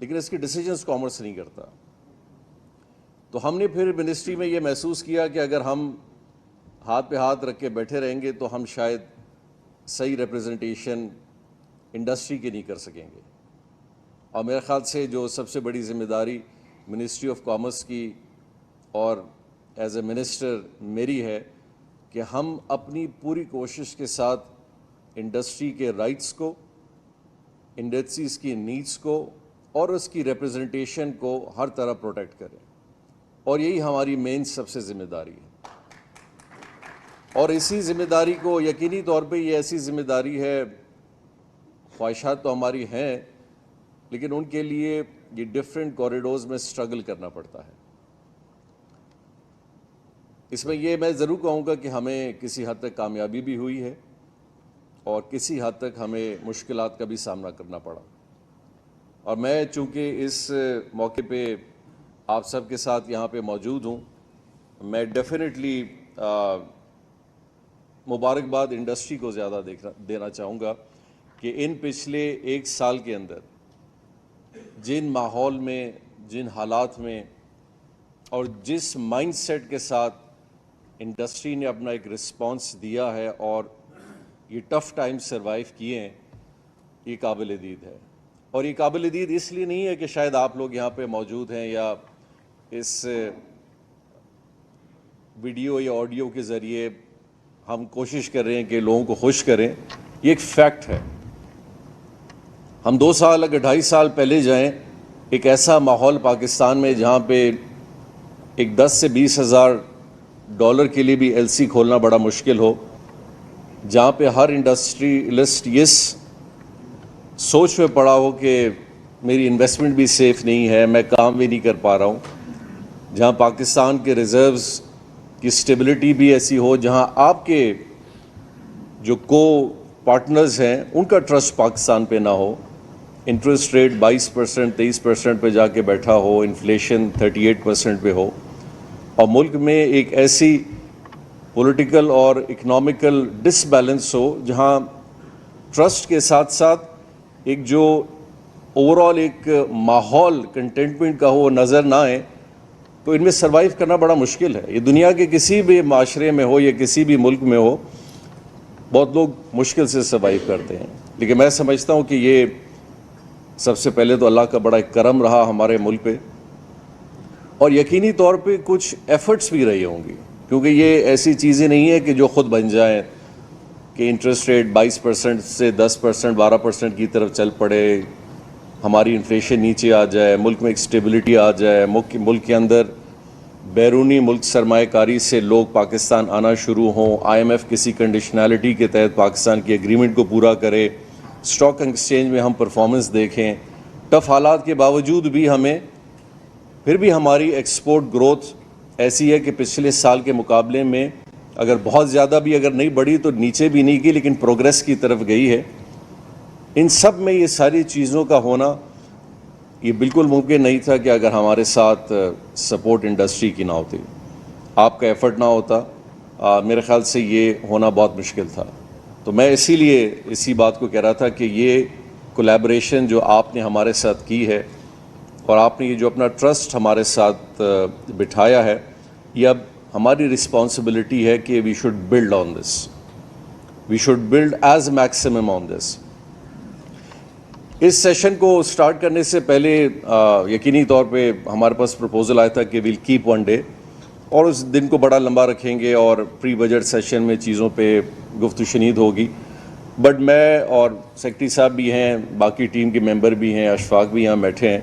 لیکن اس کے decisions commerce نہیں کرتا. تو ہم نے پھر منسٹری میں یہ محسوس کیا کہ اگر ہم ہاتھ پہ ہاتھ رکھ کے بیٹھے رہیں گے تو ہم شاید صحیح ریپرزنٹیشن انڈسٹری کی نہیں کر سکیں گے. اور میرے خیال سے جو سب سے بڑی ذمہ داری منسٹری آف کامرس کی اور ایز اے منسٹر میری ہے کہ ہم اپنی پوری کوشش کے ساتھ انڈسٹری کے رائٹس کو، انڈسٹریز کی نیڈس کو اور اس کی ریپرزنٹیشن کو ہر طرح پروٹیکٹ کریں. اور یہی ہماری مین سب سے ذمہ داری ہے. اور اسی ذمہ داری کو یقینی طور پہ یہ ایسی ذمہ داری ہے، خواہشات تو ہماری ہیں لیکن ان کے لیے یہ ڈفرینٹ کوریڈورز میں سٹرگل کرنا پڑتا ہے. اس میں یہ میں ضرور کہوں گا کہ ہمیں کسی حد تک کامیابی بھی ہوئی ہے اور کسی حد تک ہمیں مشکلات کا بھی سامنا کرنا پڑا. اور میں چونکہ اس موقع پہ آپ سب کے ساتھ یہاں پہ موجود ہوں، میں ڈیفینیٹلی مبارکباد انڈسٹری کو زیادہ دینا چاہوں گا کہ ان پچھلے ایک سال کے اندر جن ماحول میں، جن حالات میں اور جس مائنڈ سیٹ کے ساتھ انڈسٹری نے اپنا ایک رسپانس دیا ہے اور یہ ٹف ٹائم سروائیو کیے ہیں، یہ قابل دید ہے. اور یہ قابل دید اس لیے نہیں ہے کہ شاید آپ لوگ یہاں پہ موجود ہیں یا اس ویڈیو یا آڈیو کے ذریعے ہم کوشش کر رہے ہیں کہ لوگوں کو خوش کریں. یہ ایک فیکٹ ہے. ہم 2 سال اگر 2.5 سال پہلے جائیں، ایک ایسا ماحول پاکستان میں جہاں پہ ایک 10 سے 20 ہزار ڈالر کے لیے بھی ایل سی کھولنا بڑا مشکل ہو، جہاں پہ ہر انڈسٹریلسٹ یہ سوچ میں پڑا ہو کہ میری انویسٹمنٹ بھی سیف نہیں ہے، میں کام بھی نہیں کر پا رہا ہوں، جہاں پاکستان کے ریزروز کی سٹیبلٹی بھی ایسی ہو، جہاں آپ کے جو کو پارٹنرز ہیں ان کا ٹرسٹ پاکستان پہ نہ ہو، انٹرسٹ ریٹ 22%، 23% پہ جا کے بیٹھا ہو، انفلیشن 38% پہ ہو، اور ملک میں ایک ایسی پولیٹیکل اور اکنامکل ڈس بیلنس ہو جہاں ٹرسٹ کے ساتھ ساتھ ایک جو اوور آل ایک ماحول کنٹینٹمنٹ کا ہو وہ نظر نہ آئے، تو ان میں سروائیو کرنا بڑا مشکل ہے. یہ دنیا کے کسی بھی معاشرے میں ہو یا کسی بھی ملک میں ہو، بہت لوگ مشکل سے سروائیو کرتے ہیں. لیکن میں سمجھتا ہوں کہ یہ سب سے پہلے تو اللہ کا بڑا ایک کرم رہا ہمارے ملک پہ، اور یقینی طور پہ کچھ ایفرٹس بھی رہی ہوں گی، کیونکہ یہ ایسی چیزیں نہیں ہیں کہ جو خود بن جائیں کہ انٹرسٹ ریٹ 22% سے 10%، 12% کی طرف چل پڑے، ہماری انفلیشن نیچے آ جائے، ملک میں ایک اسٹیبلٹی آ جائے، ملک کے اندر بیرونی ملک سرمایہ کاری سے لوگ پاکستان آنا شروع ہوں، IMF کسی کنڈیشنالٹی کے تحت پاکستان کی ایگریمنٹ کو پورا کرے، اسٹاک ایکسچینج میں ہم پرفارمنس دیکھیں. ٹف حالات کے باوجود بھی پھر بھی ہماری ایکسپورٹ گروتھ ایسی ہے کہ پچھلے سال کے مقابلے میں اگر بہت زیادہ بھی اگر نہیں بڑھی تو نیچے بھی نہیں گئی، لیکن پروگریس کی طرف گئی ہے. ان سب میں یہ ساری چیزوں کا ہونا یہ بالکل ممکن نہیں تھا کہ اگر ہمارے ساتھ سپورٹ انڈسٹری کی نہ ہوتی، آپ کا ایفرٹ نہ ہوتا، میرے خیال سے یہ ہونا بہت مشکل تھا. تو میں اسی لیے اسی بات کو کہہ رہا تھا کہ یہ کولیبریشن جو آپ نے ہمارے ساتھ کی ہے اور آپ نے یہ جو اپنا ٹرسٹ ہمارے ساتھ بٹھایا ہے، یہ اب ہماری رسپانسبلٹی ہے کہ we should build on this, we should build as maximum on this. اس سیشن کو سٹارٹ کرنے سے پہلے یقینی طور پہ ہمارے پاس پروپوزل آیا تھا کہ ویل کیپ 1 ڈے، اور اس دن کو بڑا لمبا رکھیں گے اور پری بجٹ سیشن میں چیزوں پہ گفت و شنید ہوگی. بٹ میں اور سیکرٹری صاحب بھی ہیں، باقی ٹیم کے ممبر بھی ہیں، اشفاق بھی یہاں بیٹھے ہیں،